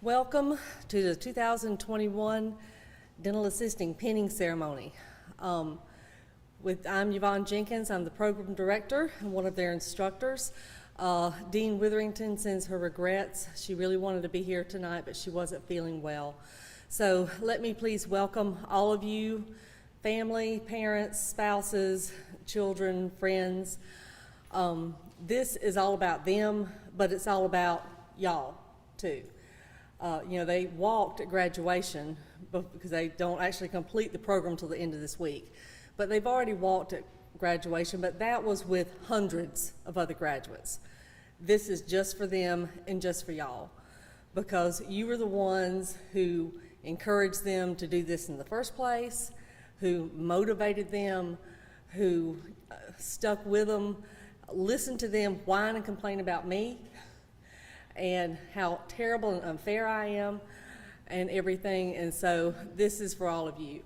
Welcome to the 2021 Dental Assisting Pinning Ceremony. I'm Yvonne Jenkins. I'm the program director and one of their instructors. Dean Witherington sends her regrets. She really wanted to be here tonight, but she wasn't feeling well. So let me please welcome all of you, family, parents, spouses, children, friends. This is all about them, but it's all about y'all too. They walked at graduation because they don't actually complete the program till the end of this week. But they've already walked at graduation, but that was with hundreds of other graduates. This is just for them and just for y'all, because you were the ones who encouraged them to do this in the first place, who motivated them, who stuck with them, listened to them whine and complain about me, and how terrible and unfair I am and everything. And so this is for all of you.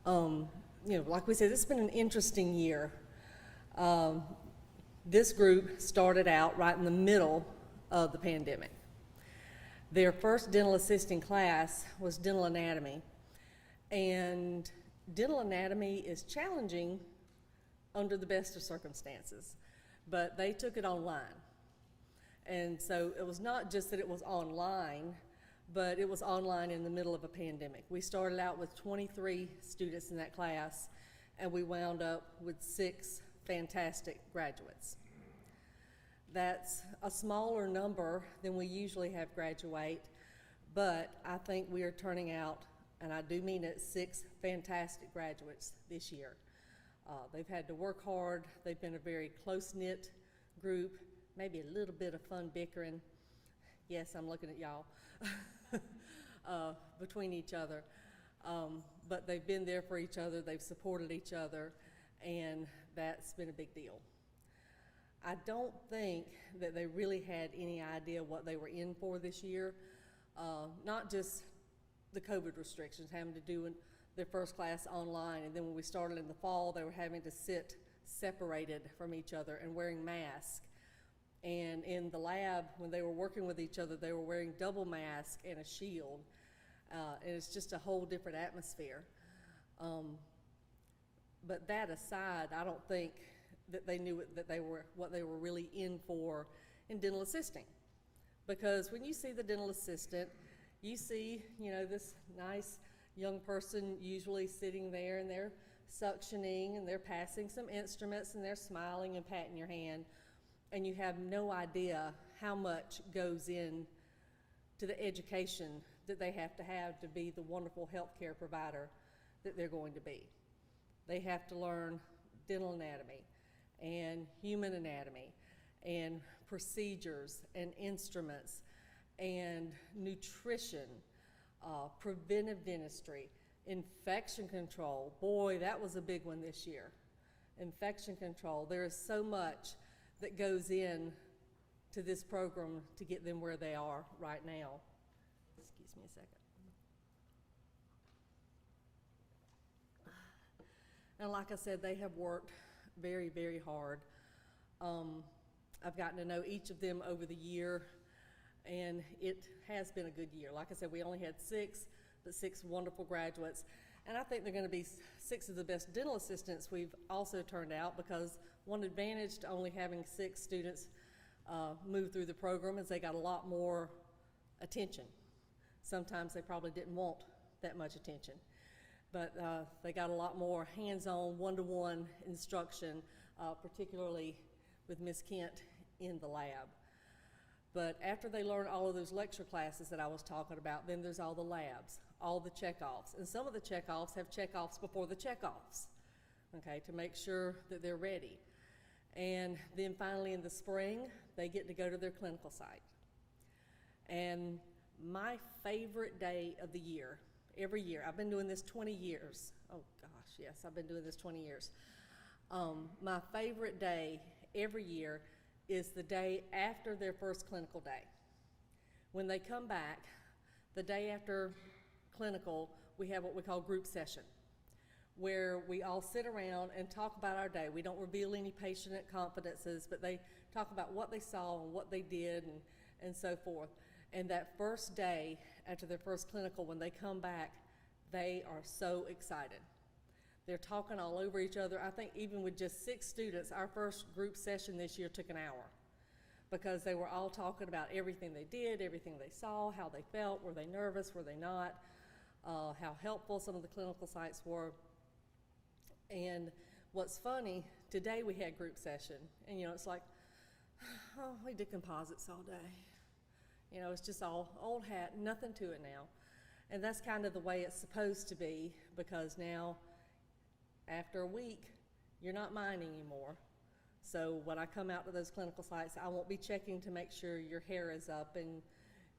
Like we said, it's been an interesting year. This group started out right in the middle of the pandemic. Their first dental assisting class was dental anatomy. And dental anatomy is challenging under the best of circumstances, but they took it online. And so it was not just that it was online, but it was online in the middle of a pandemic. We started out with 23 students in that class, and we wound up with 6 fantastic graduates. That's a smaller number than we usually have graduate, but I think we are turning out, and I do mean it, 6 fantastic graduates this year. They've had to work hard. They've been a very close-knit group. Maybe a little bit of fun bickering. Yes, I'm looking at y'all between each other. But they've been there for each other. They've supported each other, and that's been a big deal. I don't think that they really had any idea what they were in for this year. Not just the COVID restrictions, having to do their first class online, and then when we started in the fall, they were having to sit separated from each other and wearing masks. And in the lab, when they were working with each other, they were wearing double mask and a shield. And it's just a whole different atmosphere. But that aside, I don't think that they knew what they were really in for in dental assisting. Because when you see the dental assistant, you see, this nice young person usually sitting there, and they're suctioning and they're passing some instruments and they're smiling and patting your hand. And you have no idea how much goes in to the education that they have to be the wonderful healthcare provider that they're going to be. They have to learn dental anatomy and human anatomy and procedures and instruments and nutrition, preventive dentistry, infection control. Boy, that was a big one this year. Infection control. There is so much that goes in to this program to get them where they are right now. Excuse me a second. And like I said, they have worked very, very hard. I've gotten to know each of them over the year, and it has been a good year. Like I said, we only had 6, but 6 wonderful graduates. And I think they're going to be 6 of the best dental assistants we've also turned out, because one advantage to only having 6 students move through the program is they got a lot more attention. Sometimes they probably didn't want that much attention, but they got a lot more hands-on, one-to-one instruction, particularly with Ms. Kent in the lab. But after they learn all of those lecture classes that I was talking about, then there's all the labs, all the checkoffs. And some of the checkoffs have checkoffs before the checkoffs, okay, to make sure that they're ready. And then finally in the spring, they get to go to their clinical site. And my favorite day of the year, every year, I've been doing this 20 years. Oh gosh, yes, I've been doing this 20 years. My favorite day every year is the day after their first clinical day. When they come back, the day after clinical, we have what we call group session, where we all sit around and talk about our day. We don't reveal any patient confidences, but they talk about what they saw and what they did and so forth. And that first day after their first clinical, when they come back, they are so excited. They're talking all over each other. I think even with just 6 students, our first group session this year took an hour because they were all talking about everything they did, everything they saw, how they felt, were they nervous, were they not, how helpful some of the clinical sites were. And what's funny, today we had group session, and you know, it's like, oh, we did composites all day. You know, it's just all old hat, nothing to it now. And that's kind of the way it's supposed to be, because now, after a week, you're not mine anymore. So when I come out to those clinical sites, I won't be checking to make sure your hair is up and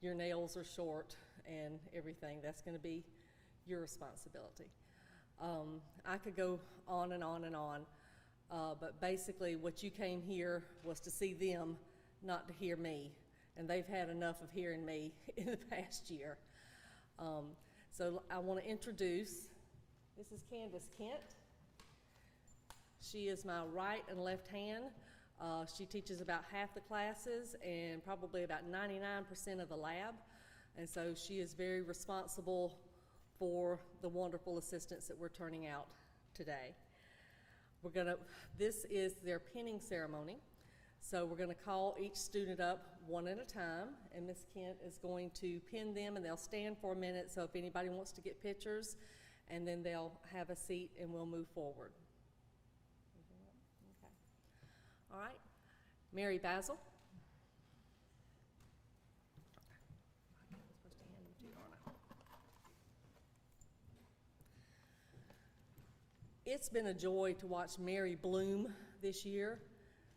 your nails are short and everything. That's going to be your responsibility. I could go on and on and on, but basically what you came here was to see them, not to hear me. And they've had enough of hearing me in the past year. So I want to introduce, this is Candace Kent. She is my right and left hand. She teaches about half the classes and probably about 99% of the lab. And so she is very responsible for the wonderful assistants that we're turning out today. This is their pinning ceremony. So we're gonna call each student up one at a time, and Ms. Kent is going to pin them, and they'll stand for a minute, so if anybody wants to get pictures, and then they'll have a seat and we'll move forward. Okay. All right, Mary Basil. I'm supposed to hand them to you, aren't I? It's been a joy to watch Mary bloom this year.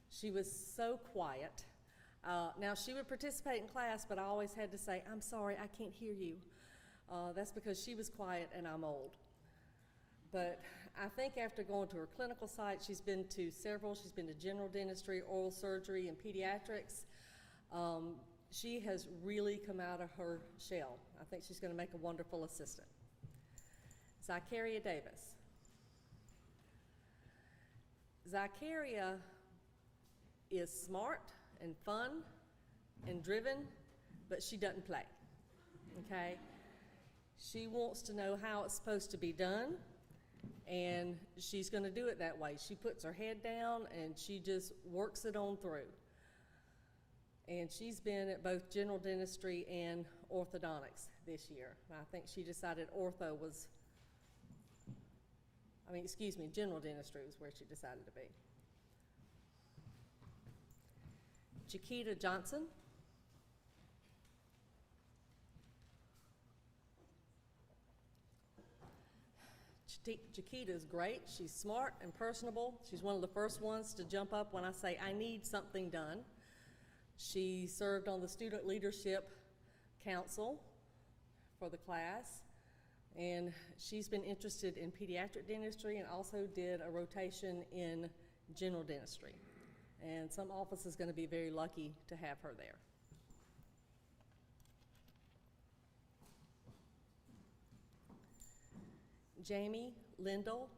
She was so quiet. Now, she would participate in class, but I always had to say, I'm sorry, I can't hear you. That's because she was quiet and I'm old. But I think after going to her clinical site, she's been to several. She's been to general dentistry, oral surgery, and pediatrics. She has really come out of her shell. I think she's going to make a wonderful assistant. Zycaria Davis. Zycaria is smart and fun and driven, but she doesn't play, okay? She wants to know how it's supposed to be done, and she's gonna do it that way. She puts her head down and she just works it on through. And she's been at both general dentistry and orthodontics this year. I think she decided general dentistry was where she decided to be. Chiquita Johnson. Chiquita is great. She's smart and personable. She's one of the first ones to jump up when I say, I need something done. She served on the Student Leadership Council for the class, and she's been interested in pediatric dentistry and also did a rotation in general dentistry. And some office is going to be very lucky to have her there. Jamie Lindell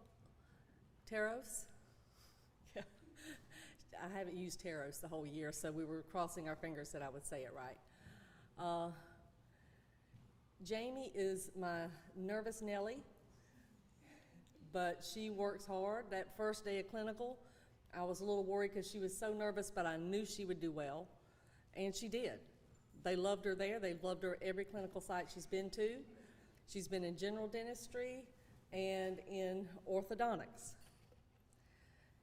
Taros. I haven't used Taros the whole year, so we were crossing our fingers that I would say it right. Jamie is my nervous Nellie, but she works hard. That first day of clinical, I was a little worried because she was so nervous, but I knew she would do well, and she did. They loved her there. They loved her every clinical site she's been to. She's been in general dentistry and in orthodontics.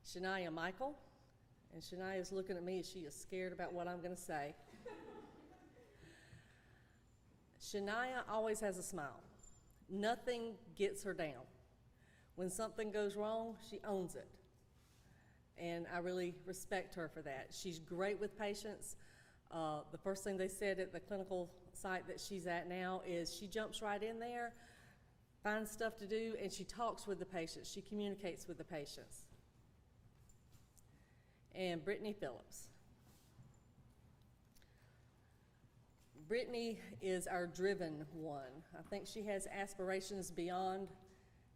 Shania Michael, and Shania is looking at me as she is scared about what I'm going to say. Shania always has a smile. Nothing gets her down. When something goes wrong, she owns it. And I really respect her for that. She's great with patients. The first thing they said at the clinical site that she's at now is she jumps right in there, finds stuff to do, and she talks with the patients. She communicates with the patients. And Brittany Phillips. Brittany is our driven one. I think she has aspirations beyond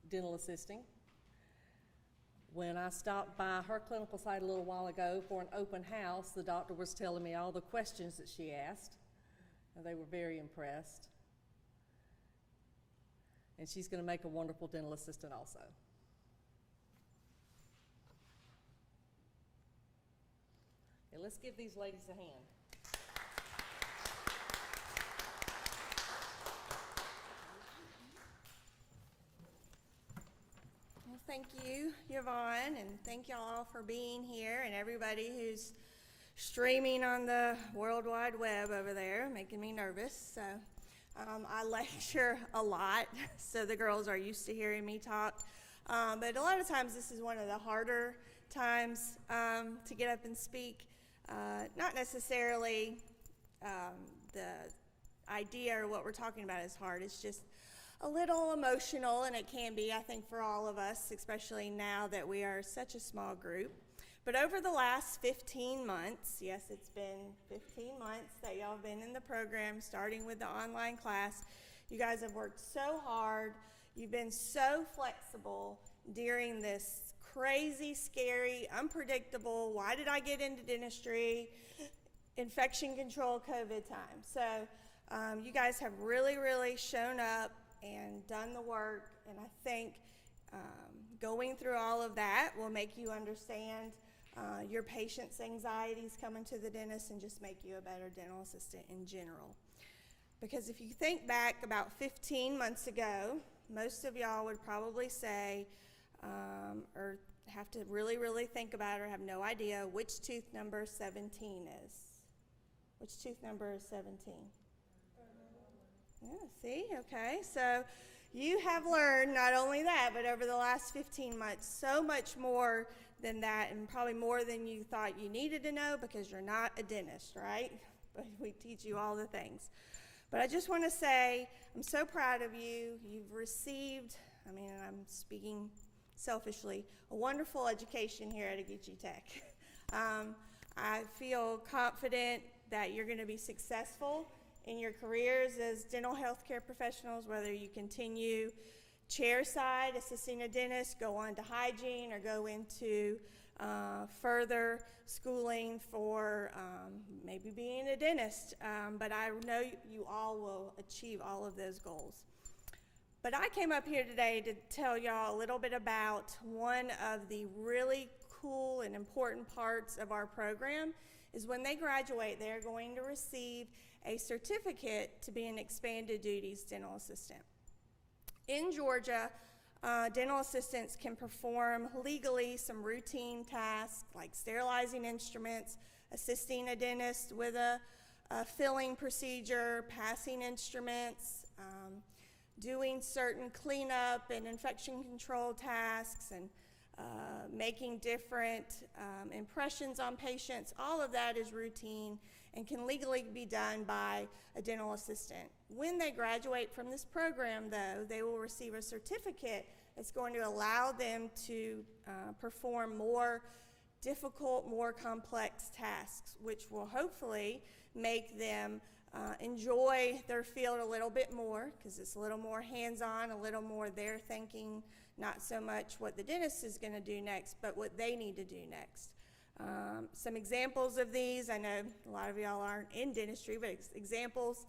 dental assisting. When I stopped by her clinical site a little while ago for an open house, the doctor was telling me all the questions that she asked, and they were very impressed. and she's going to make a wonderful dental assistant also. And let's give these ladies a hand. Well, thank you, Yvonne, and thank y'all all for being here, and everybody who's streaming on the World Wide Web over there, making me nervous. So I lecture a lot, so the girls are used to hearing me talk. But a lot of times this is one of the harder times to get up and speak. Not necessarily the idea or what we're talking about is hard. It's just a little emotional, and it can be, I think, for all of us, especially now that we are such a small group. But over the last 15 months, yes, it's been 15 months that y'all have been in the program, starting with the online class. You guys have worked so hard. You've been so flexible during this crazy, scary, unpredictable, why did I get into dentistry, infection control, COVID time. So you guys have really, really shown up and done the work, and I think going through all of that will make you understand your patient's anxieties coming to the dentist and just make you a better dental assistant in general. Because if you think back about 15 months ago, most of y'all would probably say, or have to really, really think about it or have no idea which tooth number 17 is. Which tooth number is 17? Yeah, see, okay. So you have learned not only that, but over the last 15 months, so much more than that, and probably more than you thought you needed to know because you're not a dentist, right? But we teach you all the things. But I just want to say, I'm so proud of you. You've received, I'm speaking selfishly, a wonderful education here at Ogeechee Tech. I feel confident that you're going to be successful in your careers as dental healthcare professionals, whether you continue chairside, assisting a dentist, go on to hygiene, or go into further schooling for maybe being a dentist. But I know you all will achieve all of those goals. But I came up here today to tell y'all a little bit about one of the really cool and important parts of our program is when they graduate, they're going to receive a certificate to be an expanded duties dental assistant. In Georgia, dental assistants can perform legally some routine tasks like sterilizing instruments, assisting a dentist with a filling procedure, passing instruments, doing certain cleanup and infection control tasks, and making different impressions on patients. All of that is routine and can legally be done by a dental assistant. When they graduate from this program, though, they will receive a certificate that's going to allow them to perform more difficult, more complex tasks, which will hopefully make them enjoy their field a little bit more, because it's a little more hands-on, a little more their thinking, not so much what the dentist is going to do next, but what they need to do next. Some examples of these, I know a lot of y'all aren't in dentistry, but examples,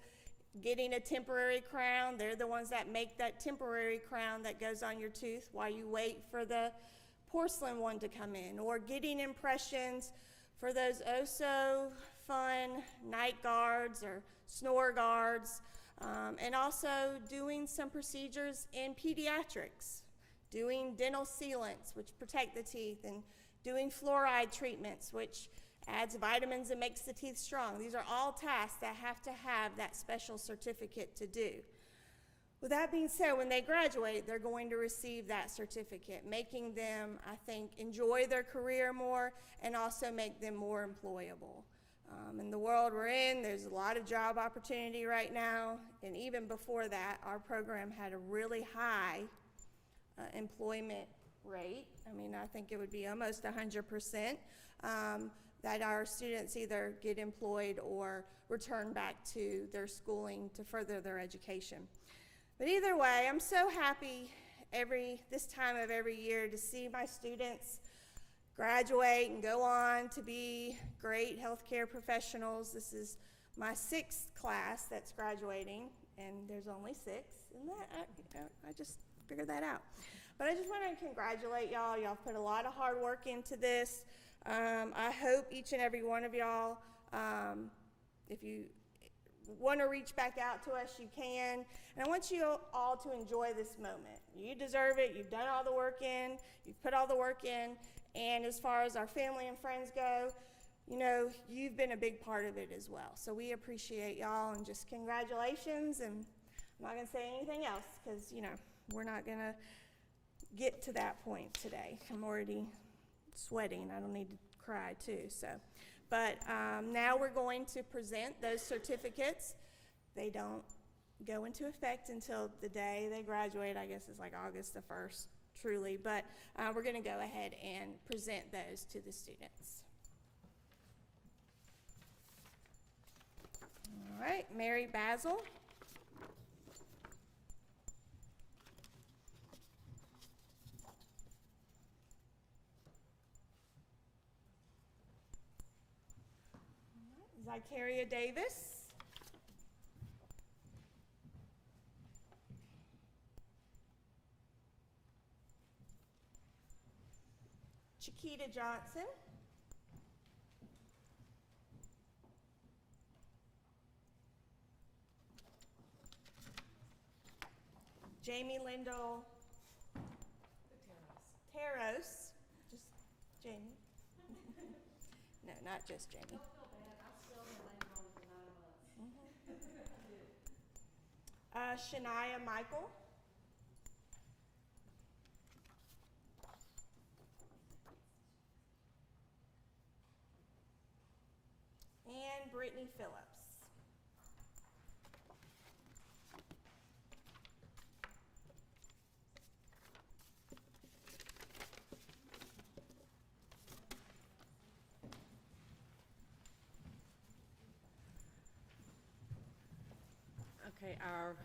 getting a temporary crown. They're the ones that make that temporary crown that goes on your tooth while you wait for the porcelain one to come in, or getting impressions for those oh so fun night guards or snore guards, and also doing some procedures in pediatrics, doing dental sealants, which protect the teeth, and doing fluoride treatments, which adds vitamins and makes the teeth strong. These are all tasks that have to have that special certificate to do. With that being said, when they graduate, they're going to receive that certificate, making them, I think, enjoy their career more and also make them more employable. In the world we're in, there's a lot of job opportunity right now, and even before that, our program had a really high employment rate. I think it would be almost 100% that our students either get employed or return back to their schooling to further their education. But either way, I'm so happy this time of every year to see my students graduate and go on to be great healthcare professionals. This is my 6th class that's graduating, and there's only 6, and I just figured that out. But I just want to congratulate y'all. Y'all put a lot of hard work into this. I hope each and every one of y'all, if you want to reach back out to us, you can. And I want you all to enjoy this moment. You deserve it. You've done all the work in. You've put all the work in. And as far as our family and friends go, you know, you've been a big part of it as well. So we appreciate y'all, and just congratulations. And I'm not going to say anything else because, you know, we're not going to get to that point today. I'm already sweating. I don't need to cry too. So, but now we're going to present those certificates. They don't go into effect until the day they graduate. I guess it's like August the 1st, truly. But we're going to go ahead and present those to the students. All right, Mary Basil. Zycaria Davis. Chiquita Johnson. Jamie Lindell Taros. Just Jamie. No, not just Jamie. Don't feel bad. I spelled her name wrong for 9 months. Shania Michael. And Brittany Phillips. Okay, our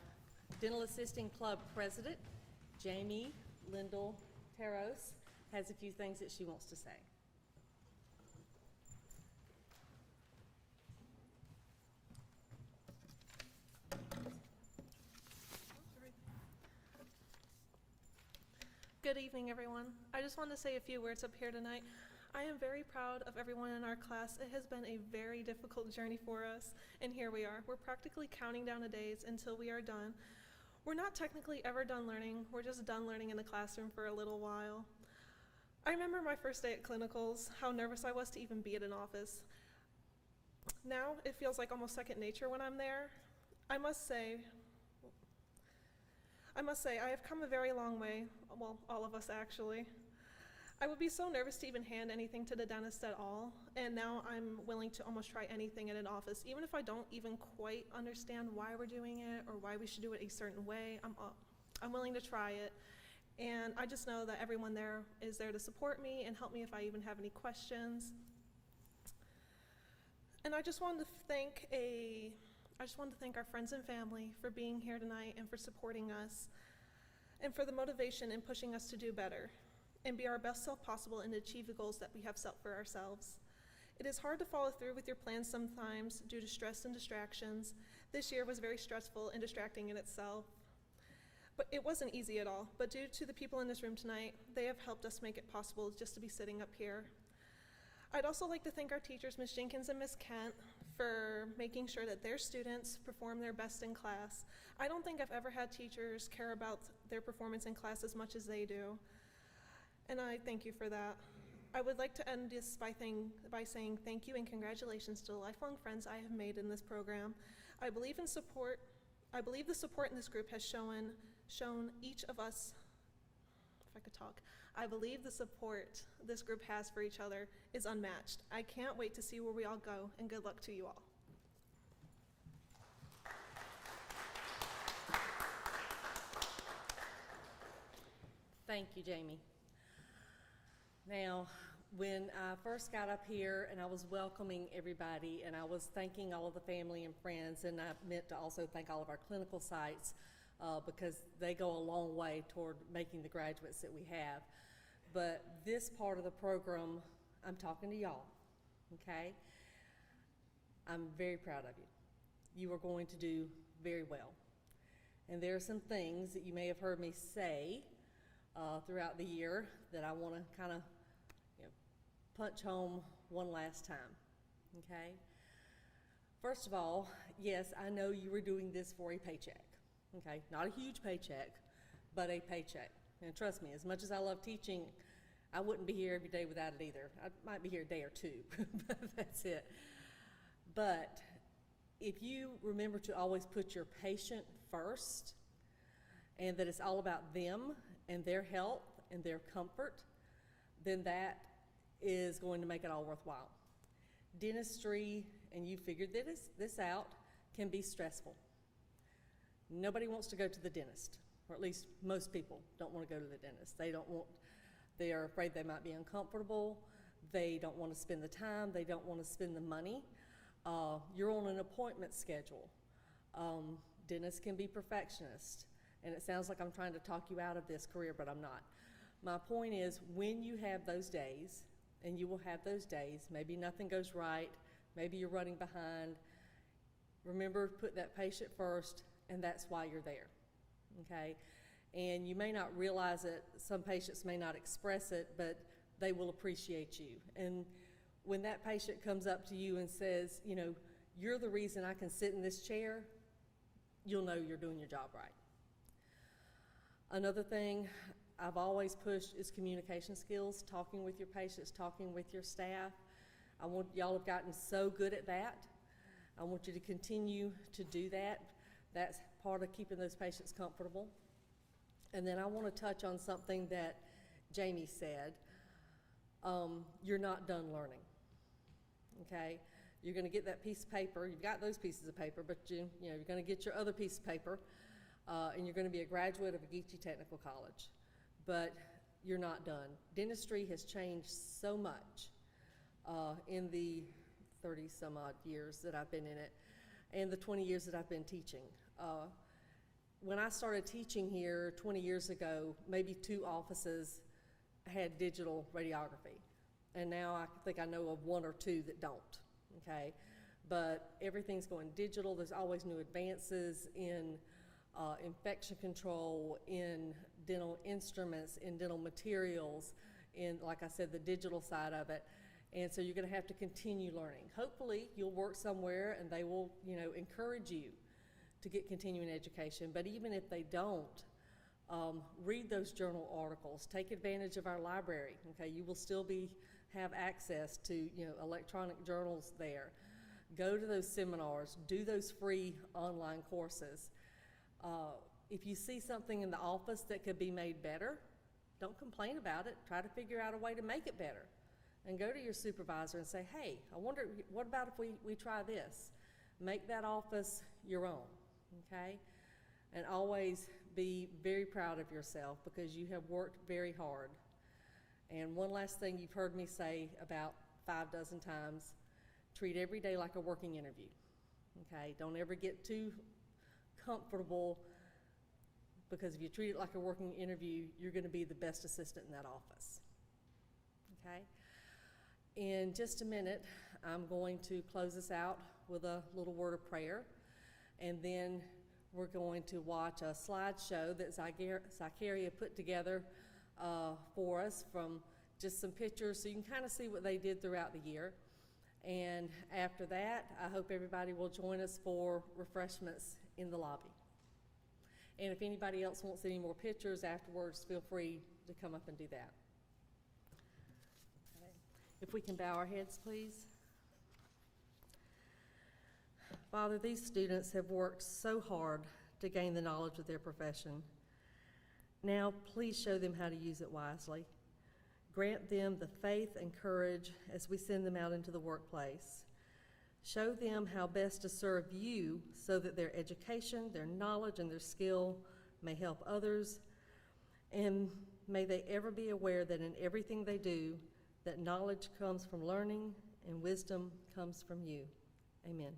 Dental Assisting Club President, Jamie Lindell Taros, has a few things that she wants to say. Good evening, everyone. I just want to say a few words up here tonight. I am very proud of everyone in our class. It has been a very difficult journey for us, and here we are. We're practically counting down the days until we are done. We're not technically ever done learning. We're just done learning in the classroom for a little while. I remember my first day at clinicals, how nervous I was to even be at an office. Now it feels like almost second nature when I'm there. I must say I have come a very long way, well, all of us actually. I would be so nervous to even hand anything to the dentist at all, and now I'm willing to almost try anything in an office, even if I don't even quite understand why we're doing it or why we should do it a certain way. I'm willing to try it, and I just know that everyone there is there to support me and help me if I even have any questions. And I just wanted to thank our friends and family for being here tonight and for supporting us, and for the motivation in pushing us to do better and be our best self possible and achieve the goals that we have set for ourselves. It is hard to follow through with your plans sometimes due to stress and distractions. This year was very stressful and distracting in itself. But it wasn't easy at all. But due to the people in this room tonight, they have helped us make it possible just to be sitting up here. I'd also like to thank our teachers, Ms. Jenkins and Ms. Kent, for making sure that their students perform their best in class. I don't think I've ever had teachers care about their performance in class as much as they do, and I thank you for that. I would like to end this by saying thank you and congratulations to the lifelong friends I have made in this program. I believe the support in this group has shown each of us, if I could talk, I believe the support this group has for each other is unmatched. I can't wait to see where we all go, and good luck to you all. Thank you, Jamie. Now, when I first got up here and I was welcoming everybody and I was thanking all of the family and friends, and I meant to also thank all of our clinical sites because they go a long way toward making the graduates that we have. But this part of the program, I'm talking to y'all, okay? I'm very proud of you. You are going to do very well. And there are some things that you may have heard me say throughout the year that I want to kind of punch home one last time, okay? First of all, yes, I know you were doing this for a paycheck, okay? Not a huge paycheck, but a paycheck. And trust me, as much as I love teaching, I wouldn't be here every day without it either. I might be here a day or two, but that's it. But if you remember to always put your patient first, and that it's all about them and their health and their comfort, then that is going to make it all worthwhile. Dentistry, and you figured this out, can be stressful. Nobody wants to go to the dentist, or at least most people don't want to go to the dentist. They are afraid they might be uncomfortable. They don't want to spend the time. They don't want to spend the money. You're on an appointment schedule. Dentists can be perfectionists, and it sounds like I'm trying to talk you out of this career, but I'm not. My point is, when you have those days, and you will have those days, maybe nothing goes right, maybe you're running behind, remember, put that patient first, and that's why you're there, okay? And you may not realize it, some patients may not express it, but they will appreciate you. And when that patient comes up to you and says, you're the reason I can sit in this chair, you'll know you're doing your job right. Another thing I've always pushed is communication skills, talking with your patients, talking with your staff. Y'all have gotten so good at that. I want you to continue to do that. That's part of keeping those patients comfortable. And then I want to touch on something that Jamie said. You're not done learning, okay? You're going to get that piece of paper. You've got those pieces of paper, but you're going to get your other piece of paper, and you're going to be a graduate of a Geechee Technical College. But you're not done. Dentistry has changed so much in the 30-some-odd years that I've been in it, and the 20 years that I've been teaching. When I started teaching here 20 years ago, maybe 2 offices had digital radiography, and now I think I know of 1 or 2 that don't, okay? But everything's going digital. There's always new advances in infection control, in dental instruments, in dental materials, in, like I said, the digital side of it. And so you're going to have to continue learning. Hopefully you'll work somewhere and they will, encourage you to get continuing education. But even if they don't, read those journal articles. Take advantage of our library. Okay, you will still have access to electronic journals there. Go to those seminars. Do those free online courses. If you see something in the office that could be made better, don't complain about it. Try to figure out a way to make it better. And go to your supervisor and say, hey, I wonder, what about if we try this? Make that office your own, okay? And always be very proud of yourself because you have worked very hard. And one last thing you've heard me say about 5 dozen times, treat every day like a working interview, okay? Don't ever get too comfortable, because if you treat it like a working interview, you're going to be the best assistant in that office, okay? In just a minute, I'm going to close this out with a little word of prayer, and then we're going to watch a slideshow that Zycaria put together for us from just some pictures, so you can kind of see what they did throughout the year. And after that, I hope everybody will join us for refreshments in the lobby. And if anybody else wants any more pictures afterwards, feel free to come up and do that. Okay. If we can bow our heads, please. Father, these students have worked so hard to gain the knowledge of their profession. Now, please show them how to use it wisely. Grant them the faith and courage as we send them out into the workplace. Show them how best to serve you so that their education, their knowledge, and their skill may help others. And may they ever be aware that in everything they do, that knowledge comes from learning and wisdom comes from you. Amen.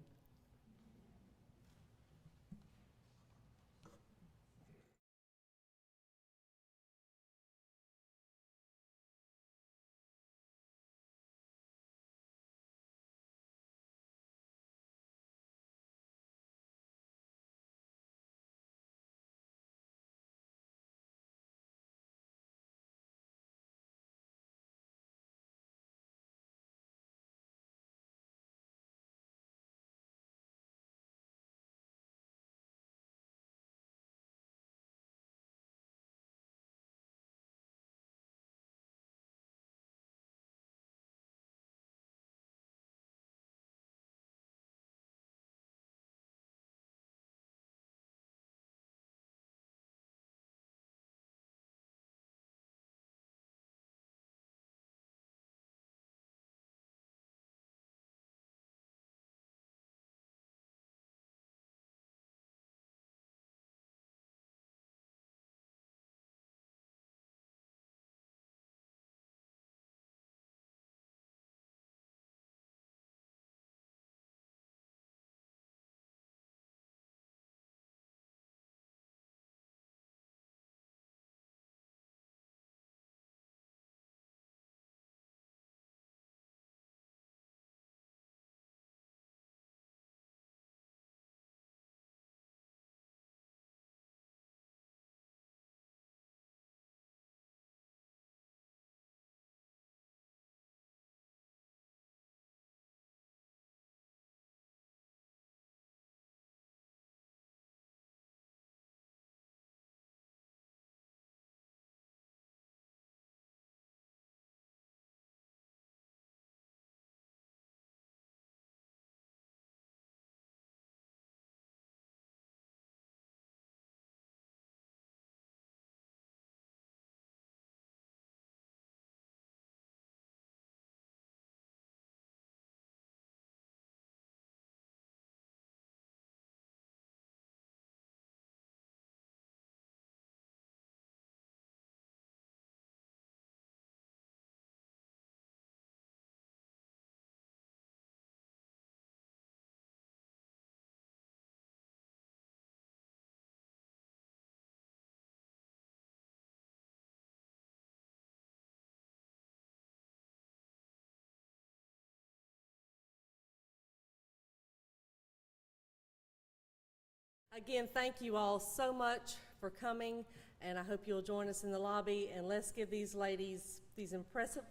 Again, thank you all so much for coming, and I hope you'll join us in the lobby, and let's give these ladies, these impressive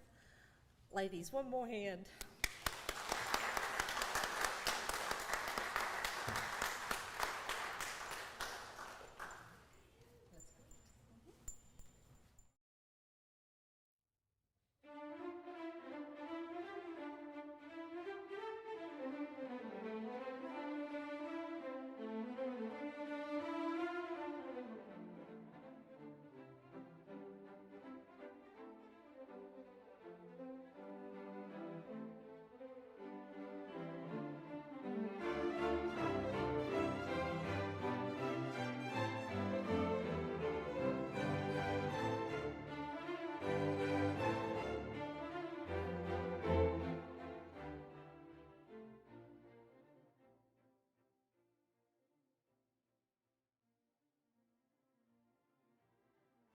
ladies, one more hand.